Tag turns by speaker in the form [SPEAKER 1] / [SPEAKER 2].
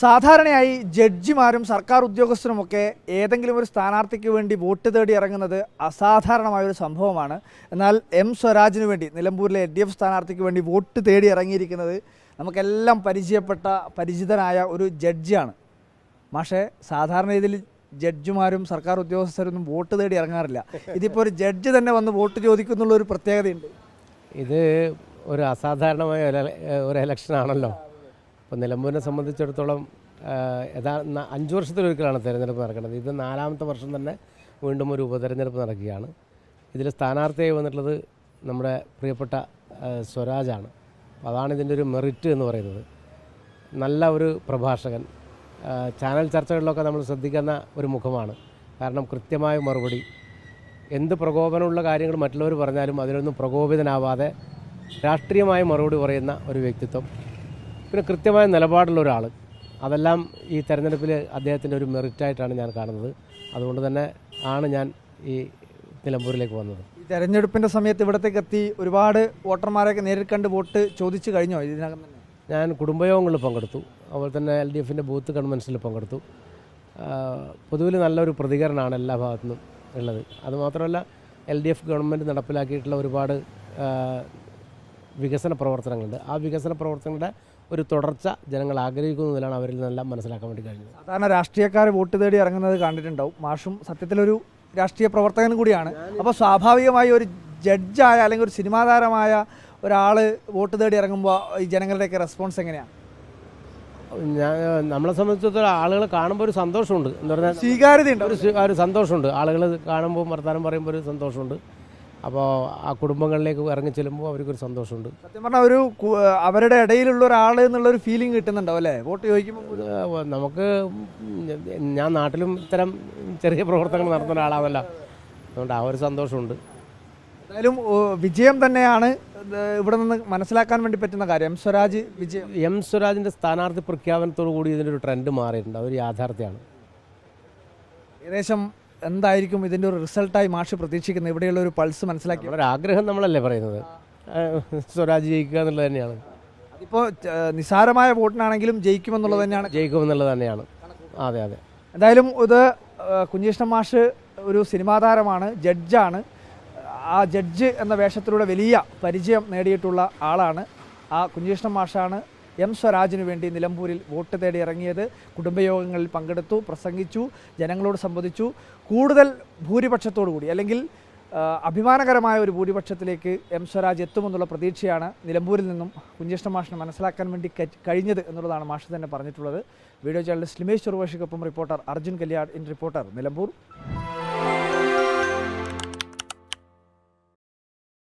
[SPEAKER 1] സാധാരണയായി ജഡ്ജിമാരും സർക്കാർ ഉദ്യോഗസ്ഥരുമൊക്കെ ഏതെങ്കിലും ഒരു സ്ഥാനാർത്ഥിക്ക് വേണ്ടി വോട്ട് തേടി ഇറങ്ങുന്നത് അസാധാരണമായൊരു സംഭവമാണ്. എന്നാൽ എം സ്വരാജിന് വേണ്ടി നിലമ്പൂരിലെ LDF സ്ഥാനാർത്ഥിക്ക് വേണ്ടി വോട്ട് തേടി ഇറങ്ങിയിരിക്കുന്നത് നമുക്കെല്ലാം പരിചിതനായ ഒരു ജഡ്ജിയാണ്. പക്ഷേ സാധാരണ രീതിയിൽ ജഡ്ജിമാരും സർക്കാർ ഉദ്യോഗസ്ഥരൊന്നും വോട്ട് തേടി ഇറങ്ങാറില്ല. ഇതിപ്പോൾ ഒരു ജഡ്ജി തന്നെ വന്ന് വോട്ട് ചോദിക്കുന്നുള്ളൊരു പ്രത്യേകതയുണ്ട്.
[SPEAKER 2] ഇത് ഒരു അസാധാരണമായ ഒരു ഇലക്ഷനാണല്ലോ. ഇപ്പോൾ നിലമ്പൂരിനെ സംബന്ധിച്ചിടത്തോളം 5 വർഷത്തിലൊരിക്കലാണ് തിരഞ്ഞെടുപ്പ് നടക്കുന്നത്. ഇത് 4ാമത്തെ വർഷം തന്നെ വീണ്ടും ഒരു ഉപതെരഞ്ഞെടുപ്പ് നടക്കുകയാണ്. ഇതിൽ സ്ഥാനാർത്ഥിയായി വന്നിട്ടുള്ളത് നമ്മുടെ പ്രിയപ്പെട്ട സ്വരാജാണ്. അതാണ് ഇതിൻ്റെ ഒരു മെറിറ്റ് എന്ന് പറയുന്നത്. നല്ല ഒരു പ്രഭാഷകൻ, ചാനൽ ചർച്ചകളിലൊക്കെ നമ്മൾ ശ്രദ്ധിക്കുന്ന ഒരു മുഖമാണ്. കാരണം കൃത്യമായ മറുപടി, എന്ത് പ്രകോപനമുള്ള കാര്യങ്ങൾ മറ്റുള്ളവർ പറഞ്ഞാലും അതിലൊന്നും പ്രകോപിതനാവാതെ രാഷ്ട്രീയമായ മറുപടി പറയുന്ന ഒരു വ്യക്തിത്വം, പിന്നെ കൃത്യമായ നിലപാടുള്ള ഒരാൾ. അതെല്ലാം ഈ തെരഞ്ഞെടുപ്പിൽ അദ്ദേഹത്തിൻ്റെ ഒരു മെറിറ്റായിട്ടാണ് ഞാൻ കാണുന്നത്. അതുകൊണ്ട് തന്നെ ആണ് ഞാൻ ഈ നിലമ്പൂരിലേക്ക് വന്നത്.
[SPEAKER 1] ഈ തെരഞ്ഞെടുപ്പിൻ്റെ സമയത്ത് ഇവിടത്തേക്ക് എത്തി ഒരുപാട് വോട്ടർമാരെയൊക്കെ നേരിൽ കണ്ട് വോട്ട് ചോദിച്ചു കഴിഞ്ഞോ? ഇതിനകം തന്നെ
[SPEAKER 2] ഞാൻ കുടുംബയോഗങ്ങളിൽ പങ്കെടുത്തു, അതുപോലെ തന്നെ LDFൻ്റെ ബൂത്ത് കൺവെൻഷനിൽ പങ്കെടുത്തു. പൊതുവിൽ നല്ലൊരു പ്രതികരണമാണ് എല്ലാ ഭാഗത്തു നിന്നും ഉള്ളത്. അതുമാത്രമല്ല, LDF ഗവൺമെൻറ് നടപ്പിലാക്കിയിട്ടുള്ള ഒരുപാട് വികസന പ്രവർത്തനങ്ങളുണ്ട്. ആ വികസന പ്രവർത്തനങ്ങളുടെ ഒരു തുടർച്ച ജനങ്ങൾ ആഗ്രഹിക്കുന്നതിലാണ് അവരിൽ നിന്നെല്ലാം മനസ്സിലാക്കാൻ വേണ്ടി കഴിഞ്ഞത്.
[SPEAKER 1] സാധാരണ രാഷ്ട്രീയക്കാർ വോട്ട് തേടി ഇറങ്ങുന്നത് കണ്ടിട്ടുണ്ടാവും. മാഷും സത്യത്തിലൊരു രാഷ്ട്രീയ പ്രവർത്തകനും കൂടിയാണ്. അപ്പോൾ സ്വാഭാവികമായി ഒരു ജഡ്ജായ അല്ലെങ്കിൽ ഒരു സിനിമാ താരമായ ഒരാൾ വോട്ട് തേടി ഇറങ്ങുമ്പോൾ ഈ ജനങ്ങളുടെയൊക്കെ റെസ്പോൺസ് എങ്ങനെയാണ്?
[SPEAKER 2] നമ്മളെ സംബന്ധിച്ചിടത്തോളം ആളുകൾ കാണുമ്പോൾ ഒരു സന്തോഷമുണ്ട്. എന്ന് പറഞ്ഞാൽ
[SPEAKER 1] സ്വീകാര്യതയുണ്ട്,
[SPEAKER 2] ഒരു സന്തോഷമുണ്ട്. ആളുകൾ കാണുമ്പോൾ വർത്തമാനം പറയുമ്പോൾ ഒരു സന്തോഷമുണ്ട്. അപ്പോൾ ആ കുടുംബങ്ങളിലേക്ക് ഇറങ്ങി ചെല്ലുമ്പോൾ അവർക്കൊരു സന്തോഷമുണ്ട്.
[SPEAKER 1] സത്യം പറഞ്ഞാൽ അവരുടെ ഇടയിലുള്ള ഒരാൾ എന്നുള്ളൊരു ഫീലിംഗ് കിട്ടുന്നുണ്ടാവും അല്ലേ വോട്ട് ചോദിക്കുമ്പോൾ?
[SPEAKER 2] നമുക്ക് ഞാൻ നാട്ടിലും ഇത്തരം ചെറിയ പ്രവർത്തനങ്ങൾ നടത്തുന്ന ഒരാളാണല്ലോ, അതുകൊണ്ട് ആ ഒരു സന്തോഷമുണ്ട്.
[SPEAKER 1] എന്തായാലും വിജയം തന്നെയാണ് ഇവിടെ നിന്ന് മനസ്സിലാക്കാൻ വേണ്ടി പറ്റുന്ന കാര്യം. എം
[SPEAKER 2] സ്വരാജിൻ്റെ സ്ഥാനാർത്ഥി പ്രഖ്യാപനത്തോടു കൂടി ഇതിൻ്റെ ഒരു ട്രെൻഡ് മാറിയിട്ടുണ്ട്. അതൊരു യാഥാർത്ഥ്യമാണ്.
[SPEAKER 1] ഏകദേശം എന്തായിരിക്കും ഇതിൻ്റെ ഒരു റിസൾട്ടായി മാഷ് പ്രതീക്ഷിക്കുന്നത്? ഇവിടെയുള്ള ഒരു പൾസ് മനസ്സിലാക്കി
[SPEAKER 2] ഒരു ആഗ്രഹം നമ്മളല്ലേ പറയുന്നത്, സ്വരാജ് ജയിക്കുക എന്നുള്ളത് തന്നെയാണ്.
[SPEAKER 1] അതിപ്പോൾ നിസ്സാരമായ വോട്ടിനാണെങ്കിലും ജയിക്കുമെന്നുള്ളത് തന്നെയാണ്.
[SPEAKER 2] ജയിക്കുമെന്നുള്ളത് തന്നെയാണ്. അതെ അതെ.
[SPEAKER 1] എന്തായാലും ഇത് കുഞ്ഞികൃഷ്ണൻ മാഷ് ഒരു സിനിമാ താരമാണ്, ജഡ്ജാണ്. ആ ജഡ്ജ് എന്ന വേഷത്തിലൂടെ വലിയ പരിചയം നേടിയിട്ടുള്ള ആളാണ്. ആ കുഞ്ഞികൃഷ്ണൻ മാഷാണ് എം സ്വരാജിന് വേണ്ടി നിലമ്പൂരിൽ വോട്ട് തേടി ഇറങ്ങിയത്. കുടുംബയോഗങ്ങളിൽ പങ്കെടുത്തു, പ്രസംഗിച്ചു, ജനങ്ങളോട് സംവദിച്ചു. കൂടുതൽ ഭൂരിപക്ഷത്തോടു കൂടി അല്ലെങ്കിൽ അഭിമാനകരമായ ഒരു ഭൂരിപക്ഷത്തിലേക്ക് എം സ്വരാജ് എത്തുമെന്നുള്ള പ്രതീക്ഷയാണ് നിലമ്പൂരിൽ നിന്നും കുഞ്ഞികൃഷ്ണൻ മാഷിനെ മനസ്സിലാക്കാൻ വേണ്ടി കഴിഞ്ഞത് എന്നുള്ളതാണ് മാഷ് തന്നെ പറഞ്ഞിട്ടുള്ളത്. വീഡിയോ ജേർണലിസ്റ്റ് ലിമേഷ് ചെറുവാശിക്കൊപ്പം reporter Arjun Kalyad in reporter Nilambur.